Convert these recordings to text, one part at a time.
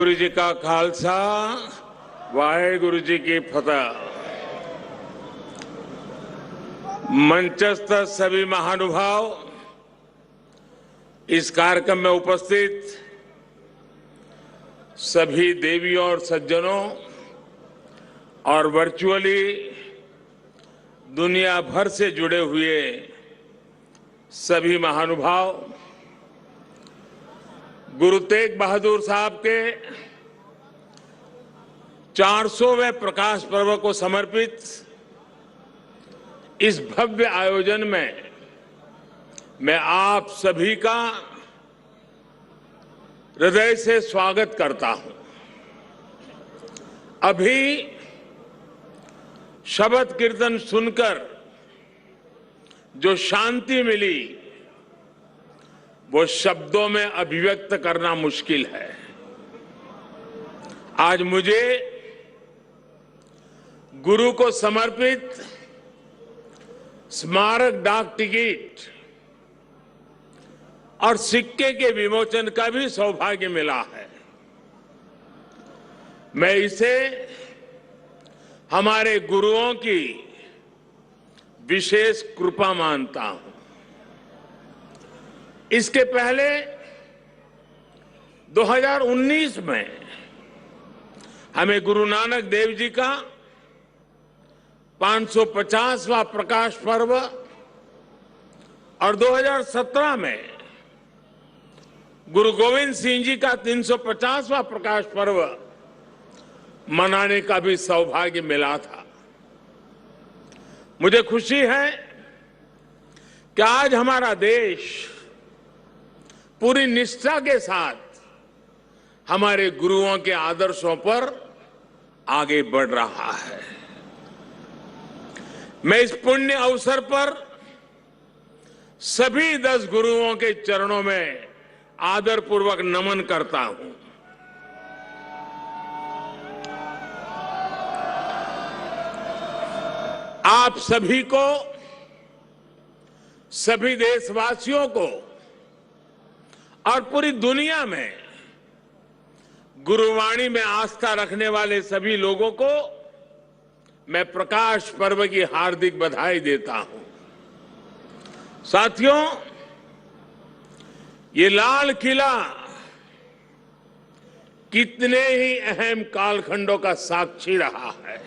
गुरु जी का खालसा वाहेगुरु जी की फतह। मंचस्थ सभी महानुभाव, इस कार्यक्रम में उपस्थित सभी देवियों और सज्जनों और वर्चुअली दुनिया भर से जुड़े हुए सभी महानुभाव, गुरु तेग बहादुर साहब के 400वें प्रकाश पर्व को समर्पित इस भव्य आयोजन में मैं आप सभी का हृदय से स्वागत करता हूं। अभी शबद कीर्तन सुनकर जो शांति मिली वो शब्दों में अभिव्यक्त करना मुश्किल है। आज मुझे गुरु को समर्पित स्मारक डाक टिकट और सिक्के के विमोचन का भी सौभाग्य मिला है। मैं इसे हमारे गुरुओं की विशेष कृपा मानता हूं। इसके पहले 2019 में हमें गुरु नानक देव जी का 550वां प्रकाश पर्व और 2017 में गुरु गोविंद सिंह जी का 350वां प्रकाश पर्व मनाने का भी सौभाग्य मिला था। मुझे खुशी है कि आज हमारा देश पूरी निष्ठा के साथ हमारे गुरुओं के आदर्शों पर आगे बढ़ रहा है। मैं इस पुण्य अवसर पर सभी 10 गुरुओं के चरणों में आदरपूर्वक नमन करता हूं। आप सभी को, सभी देशवासियों को और पूरी दुनिया में गुरुवाणी में आस्था रखने वाले सभी लोगों को मैं प्रकाश पर्व की हार्दिक बधाई देता हूं। साथियों, ये लाल किला कितने ही अहम कालखंडों का साक्षी रहा है।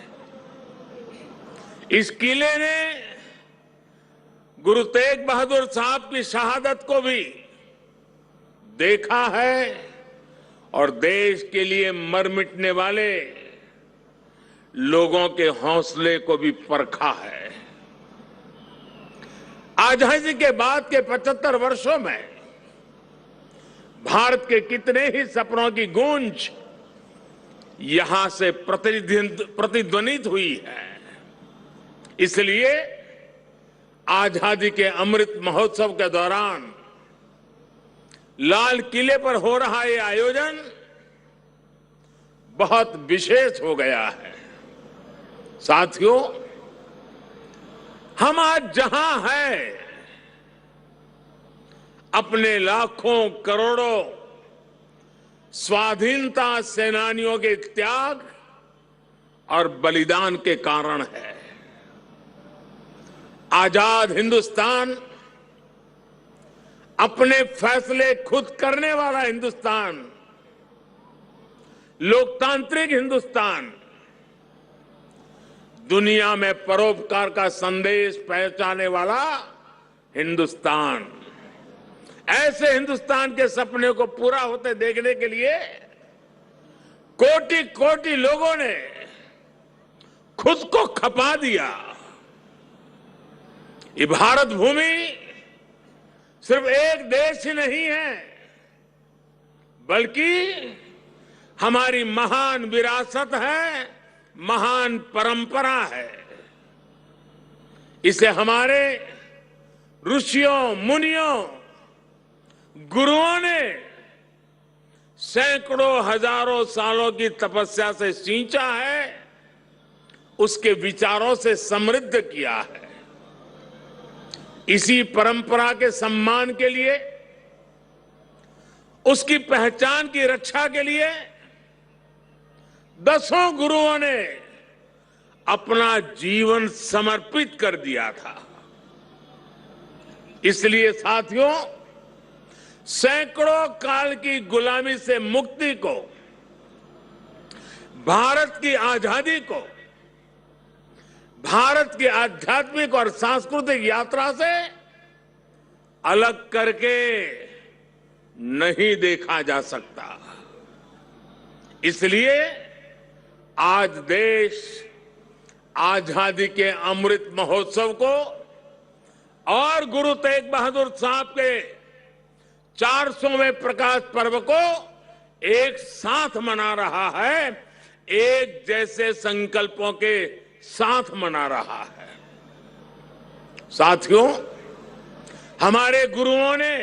इस किले ने गुरु तेग बहादुर साहब की शहादत को भी देखा है और देश के लिए मर मिटने वाले लोगों के हौसले को भी परखा है। आजादी के बाद के 75 वर्षों में भारत के कितने ही सपनों की गूंज यहां से प्रतिध्वनित हुई है। इसलिए आजादी के अमृत महोत्सव के दौरान लाल किले पर हो रहा ये आयोजन बहुत विशेष हो गया है। साथियों, हम आज जहां हैं, अपने लाखों करोड़ों स्वाधीनता सेनानियों के त्याग और बलिदान के कारण है। आजाद हिंदुस्तान, अपने फैसले खुद करने वाला हिंदुस्तान, लोकतांत्रिक हिंदुस्तान, दुनिया में परोपकार का संदेश पहुंचाने वाला हिंदुस्तान, ऐसे हिंदुस्तान के सपने को पूरा होते देखने के लिए कोटि कोटि लोगों ने खुद को खपा दिया। ये भारत भूमि सिर्फ एक देश ही नहीं है, बल्कि हमारी महान विरासत है, महान परंपरा है। इसे हमारे ऋषियों, मुनियों, गुरुओं ने सैकड़ों हजारों सालों की तपस्या से सींचा है, उसके विचारों से समृद्ध किया है। इसी परंपरा के सम्मान के लिए, उसकी पहचान की रक्षा के लिए दसों गुरुओं ने अपना जीवन समर्पित कर दिया था। इसलिए साथियों, सैकड़ों काल की गुलामी से मुक्ति को, भारत की आजादी को, भारत की आध्यात्मिक और सांस्कृतिक यात्रा से अलग करके नहीं देखा जा सकता। इसलिए आज देश आजादी के अमृत महोत्सव को और गुरु तेग बहादुर साहब के 400वें प्रकाश पर्व को एक साथ मना रहा है, एक जैसे संकल्पों के साथ मना रहा है। साथियों, हमारे गुरुओं ने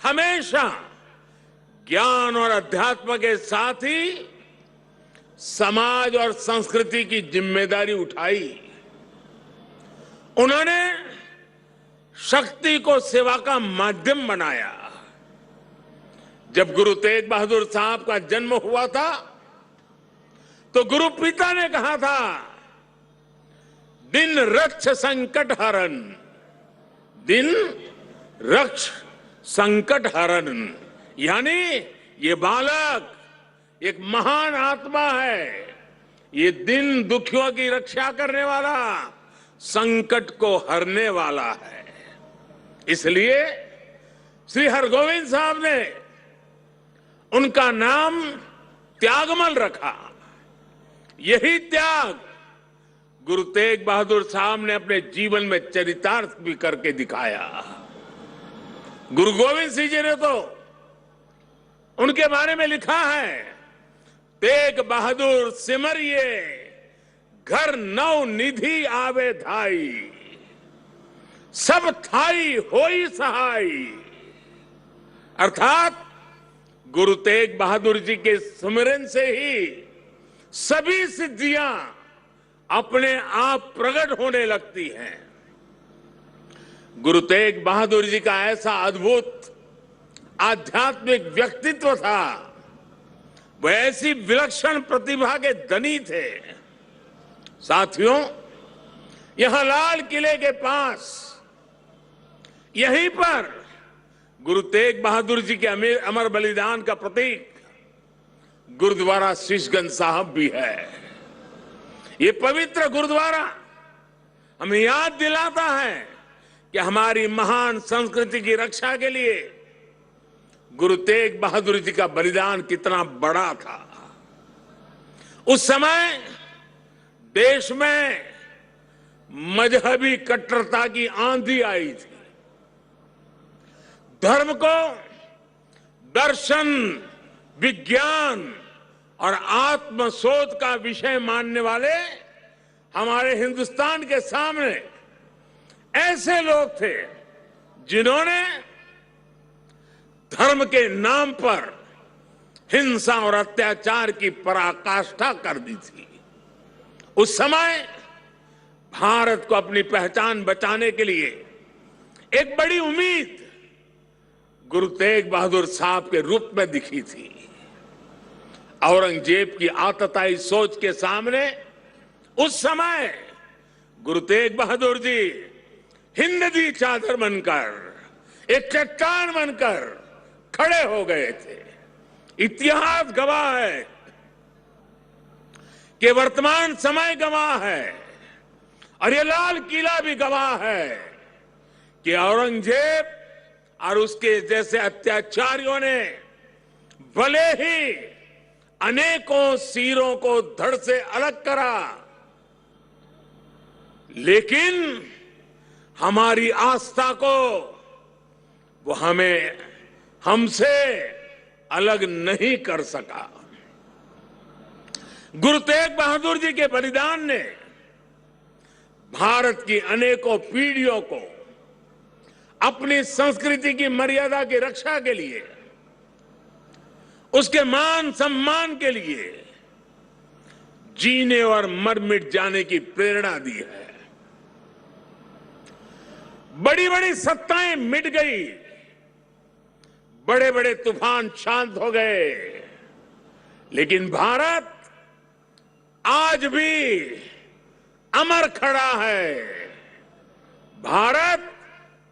हमेशा ज्ञान और अध्यात्म के साथ ही समाज और संस्कृति की जिम्मेदारी उठाई। उन्होंने शक्ति को सेवा का माध्यम बनाया। जब गुरु तेग बहादुर साहब का जन्म हुआ था तो गुरु पिता ने कहा था, दिन रक्ष संकट हरन, दिन रक्ष संकट हरन, यानी ये बालक एक महान आत्मा है। ये दिन दुखियों की रक्षा करने वाला, संकट को हरने वाला है। इसलिए श्री हरगोविंद साहब ने उनका नाम त्यागमल रखा। यही त्याग गुरु तेग बहादुर साहब ने अपने जीवन में चरितार्थ भी करके दिखाया। गुरु गोविंद सिंह जी ने तो उनके बारे में लिखा है, तेग बहादुर सिमरिए घर नौ निधि आवे धाई, सब थाई होई सहाय। अर्थात गुरु तेग बहादुर जी के सुमिरन से ही सभी सिद्धियां अपने आप प्रकट होने लगती हैं। गुरु तेग बहादुर जी का ऐसा अद्भुत आध्यात्मिक व्यक्तित्व था, वह ऐसी विलक्षण प्रतिभा के धनी थे। साथियों, यहां लाल किले के पास, यहीं पर गुरु तेग बहादुर जी के अमर बलिदान का प्रतीक गुरुद्वारा शीशगंज साहब भी है। ये पवित्र गुरुद्वारा हमें याद दिलाता है कि हमारी महान संस्कृति की रक्षा के लिए गुरु तेग बहादुर जी का बलिदान कितना बड़ा था। उस समय देश में मजहबी कट्टरता की आंधी आई थी। धर्म को दर्शन, विज्ञान और आत्मशोध का विषय मानने वाले हमारे हिंदुस्तान के सामने ऐसे लोग थे जिन्होंने धर्म के नाम पर हिंसा और अत्याचार की पराकाष्ठा कर दी थी। उस समय भारत को अपनी पहचान बचाने के लिए एक बड़ी उम्मीद गुरु तेग बहादुर साहब के रूप में दिखी थी। औरंगजेब की आतताई सोच के सामने उस समय गुरु तेग बहादुर जी हिंदवी चादर बनकर, एक चट्टान बनकर खड़े हो गए थे। इतिहास गवाह है कि वर्तमान समय गवाह है और ये लाल किला भी गवाह है कि औरंगजेब और उसके जैसे अत्याचारियों ने भले ही अनेकों सिरों को धड़ से अलग करा, लेकिन हमारी आस्था को वो हमसे अलग नहीं कर सका। गुरु तेग बहादुर जी के बलिदान ने भारत की अनेकों पीढ़ियों को अपनी संस्कृति की मर्यादा की रक्षा के लिए, उसके मान सम्मान के लिए जीने और मर मिट जाने की प्रेरणा दी है। बड़ी बड़ी सत्ताएं मिट गई, बड़े बड़े तूफान शांत हो गए, लेकिन भारत आज भी अमर खड़ा है। भारत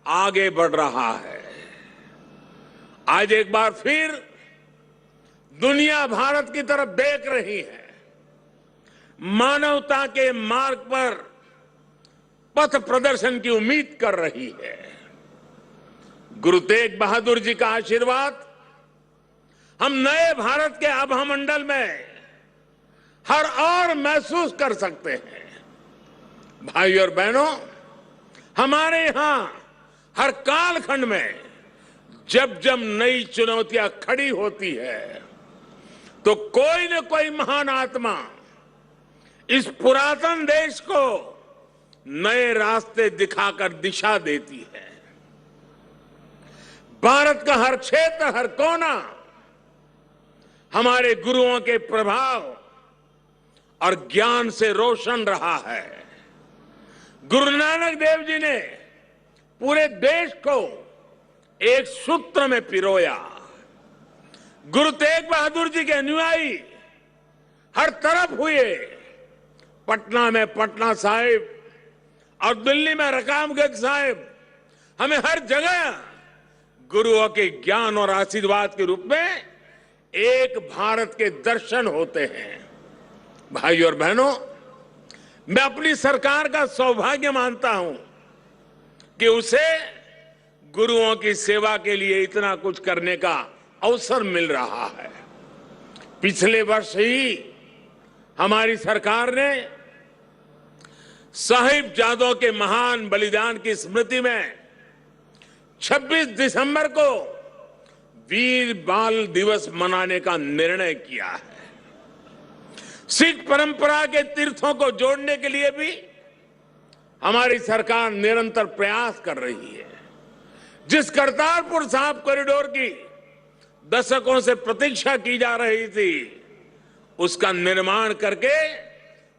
आगे बढ़ रहा है। आज एक बार फिर दुनिया भारत की तरफ देख रही है। मानवता के मार्ग पर पथ प्रदर्शन की उम्मीद कर रही है। गुरु तेग बहादुर जी का आशीर्वाद हम नए भारत के आभामंडल में हर और महसूस कर सकते हैं। भाई और बहनों, हमारे यहां हर कालखंड में जब जब नई चुनौतियां खड़ी होती है तो कोई न कोई महान आत्मा इस पुरातन देश को नए रास्ते दिखाकर दिशा देती है। भारत का हर क्षेत्र, हर कोना हमारे गुरुओं के प्रभाव और ज्ञान से रोशन रहा है। गुरु नानक देव जी ने पूरे देश को एक सूत्र में पिरोया। गुरु तेग बहादुर जी के अनुयायी हर तरफ हुए। पटना में पटना साहिब और दिल्ली में रकाबगंज साहिब, हमें हर जगह गुरुओं के ज्ञान और आशीर्वाद के रूप में एक भारत के दर्शन होते हैं। भाई और बहनों, मैं अपनी सरकार का सौभाग्य मानता हूं कि उसे गुरुओं की सेवा के लिए इतना कुछ करने का अवसर मिल रहा है। पिछले वर्ष ही हमारी सरकार ने साहिबजादों के महान बलिदान की स्मृति में 26 दिसंबर को वीर बाल दिवस मनाने का निर्णय किया है। सिख परंपरा के तीर्थों को जोड़ने के लिए भी हमारी सरकार निरंतर प्रयास कर रही है। जिस करतारपुर साहिब कॉरिडोर की दशकों से प्रतीक्षा की जा रही थी, उसका निर्माण करके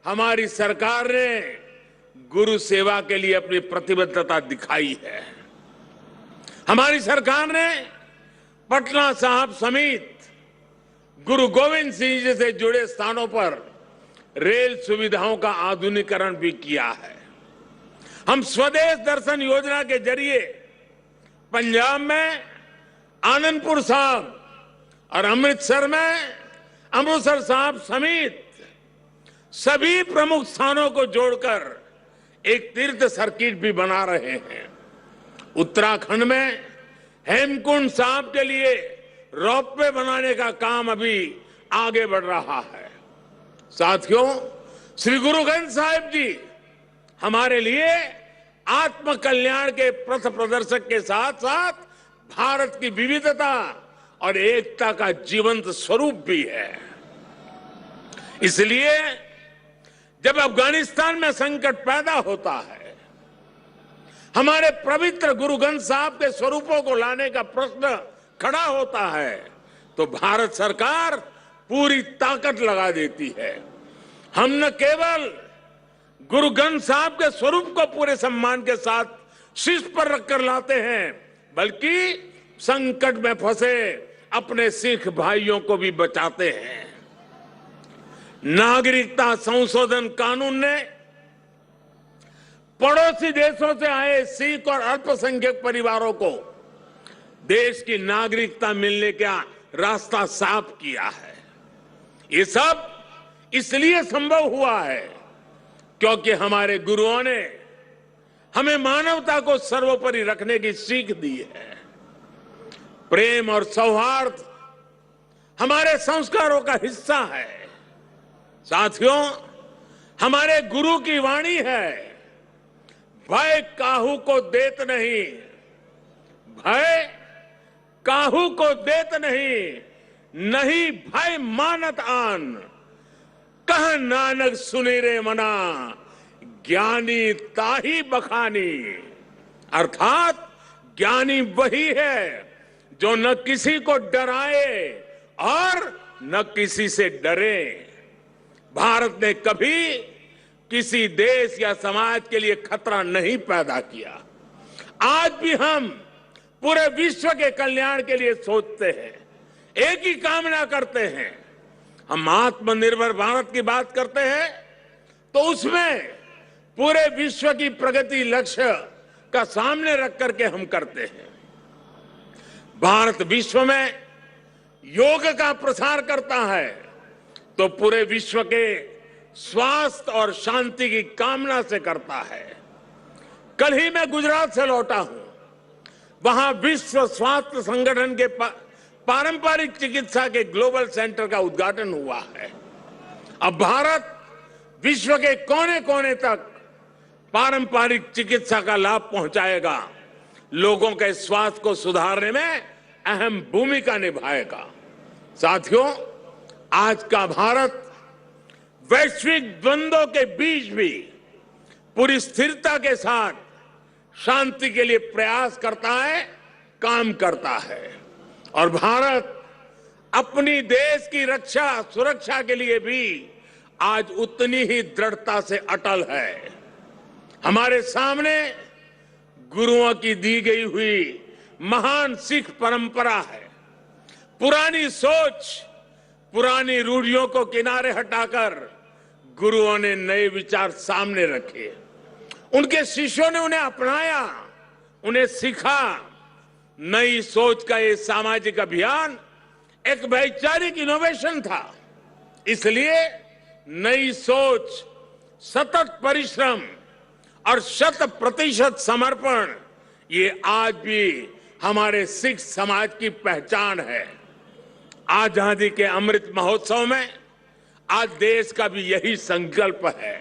हमारी सरकार ने गुरु सेवा के लिए अपनी प्रतिबद्धता दिखाई है। हमारी सरकार ने पटना साहिब समेत गुरु गोविंद सिंह जी से जुड़े स्थानों पर रेल सुविधाओं का आधुनिकीकरण भी किया है। हम स्वदेश दर्शन योजना के जरिए पंजाब में आनंदपुर साहिब और अमृतसर में अमृतसर साहिब समेत सभी प्रमुख स्थानों को जोड़कर एक तीर्थ सर्किट भी बना रहे हैं। उत्तराखंड में हेमकुंड साहिब के लिए रोपवे बनाने का काम अभी आगे बढ़ रहा है। साथियों, श्री गुरु ग्रंथ साहिब जी हमारे लिए आत्म कल्याण के पथ प्रदर्शक के साथ साथ भारत की विविधता और एकता का जीवंत स्वरूप भी है। इसलिए जब अफगानिस्तान में संकट पैदा होता है, हमारे पवित्र गुरु ग्रंथ साहिब के स्वरूपों को लाने का प्रश्न खड़ा होता है, तो भारत सरकार पूरी ताकत लगा देती है। हम न केवल गुरु ग्रंथ साहिब के स्वरूप को पूरे सम्मान के साथ शीर्ष पर रखकर लाते हैं, बल्कि संकट में फंसे अपने सिख भाइयों को भी बचाते हैं। नागरिकता संशोधन कानून ने पड़ोसी देशों से आए सिख और अल्पसंख्यक परिवारों को देश की नागरिकता मिलने का रास्ता साफ किया है। ये सब इसलिए संभव हुआ है क्योंकि हमारे गुरुओं ने हमें मानवता को सर्वोपरि रखने की सीख दी है। प्रेम और सौहार्द हमारे संस्कारों का हिस्सा है। साथियों, हमारे गुरु की वाणी है, भय काहू को देत नहीं, भय काहू को देत नहीं, नहीं भय मानत आन, कह नानक सुनी रे मना, ज्ञानी ताही बखानी। अर्थात ज्ञानी वही है जो न किसी को डराए और न किसी से डरे। भारत ने कभी किसी देश या समाज के लिए खतरा नहीं पैदा किया। आज भी हम पूरे विश्व के कल्याण के लिए सोचते हैं, एक ही कामना करते हैं, हम आत्मनिर्भर भारत की बात करते हैं तो उसमें पूरे विश्व की प्रगति लक्ष्य का सामने रख करके हम करते हैं। भारत विश्व में योग का प्रसार करता है तो पूरे विश्व के स्वास्थ्य और शांति की कामना से करता है। कल ही मैं गुजरात से लौटा हूं। वहां विश्व स्वास्थ्य संगठन के पारंपरिक चिकित्सा के ग्लोबल सेंटर का उद्घाटन हुआ है। अब भारत विश्व के कोने कोने तक पारंपरिक चिकित्सा का लाभ पहुंचाएगा, लोगों के स्वास्थ्य को सुधारने में अहम भूमिका निभाएगा। साथियों, आज का भारत वैश्विक द्वंद्वों के बीच भी पूरी स्थिरता के साथ शांति के लिए प्रयास करता है, काम करता है। और भारत अपनी देश की रक्षा सुरक्षा के लिए भी आज उतनी ही दृढ़ता से अटल है। हमारे सामने गुरुओं की दी गई हुई महान सिख परंपरा है। पुरानी सोच, पुरानी रूढ़ियों को किनारे हटाकर गुरुओं ने नए विचार सामने रखे। उनके शिष्यों ने उन्हें अपनाया, उन्हें सीखा। नई सोच का ये सामाजिक अभियान एक वैचारिक इनोवेशन था। इसलिए नई सोच, सतत परिश्रम और 100% समर्पण ये आज भी हमारे सिख समाज की पहचान है। आजादी के अमृत महोत्सव में आज देश का भी यही संकल्प है।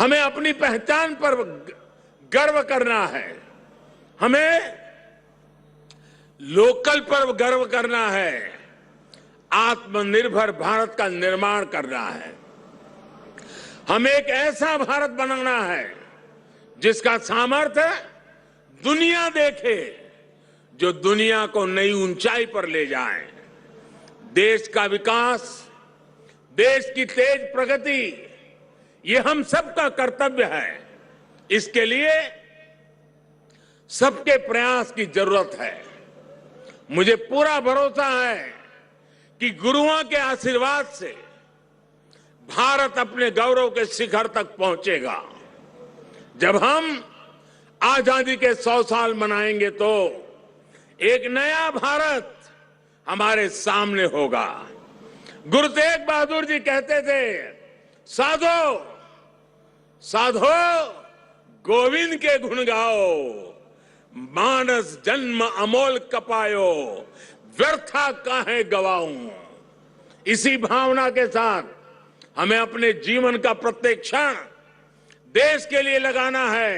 हमें अपनी पहचान पर गर्व करना है, हमें लोकल पर गर्व करना है, आत्मनिर्भर भारत का निर्माण करना है। हमें एक ऐसा भारत बनाना है जिसका सामर्थ्य दुनिया देखे, जो दुनिया को नई ऊंचाई पर ले जाए। देश का विकास, देश की तेज प्रगति, ये हम सबका कर्तव्य है। इसके लिए सबके प्रयास की जरूरत है। मुझे पूरा भरोसा है कि गुरुओं के आशीर्वाद से भारत अपने गौरव के शिखर तक पहुंचेगा। जब हम आजादी के 100 साल मनाएंगे तो एक नया भारत हमारे सामने होगा। गुरु तेग बहादुर जी कहते थे, साधो साधो गोविंद के गुण गाओ, मानस जन्म अमोल कपायो, व्यर्था काहे गवाऊं। इसी भावना के साथ हमें अपने जीवन का प्रत्येक क्षण देश के लिए लगाना है,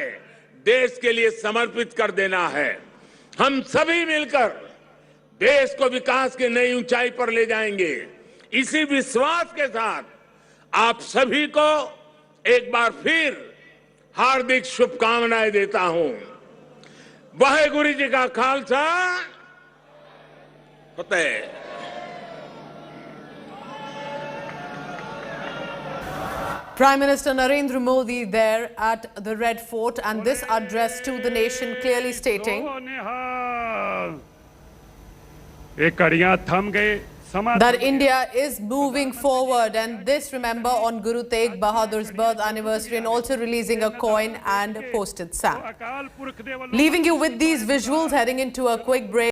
देश के लिए समर्पित कर देना है। हम सभी मिलकर देश को विकास की नई ऊंचाई पर ले जाएंगे। इसी विश्वास के साथ आप सभी को एक बार फिर हार्दिक शुभकामनाएं देता हूं। वाहेगुरु जी का खालसा, फतेह। Prime Minister Narendra Modi there at the Red Fort, and this address to the nation clearly stating that India is moving forward, and this, remember, on Guru Tegh Bahadur's birth anniversary, and also releasing a coin and postage stamp. Leaving you with these visuals, heading into a quick break.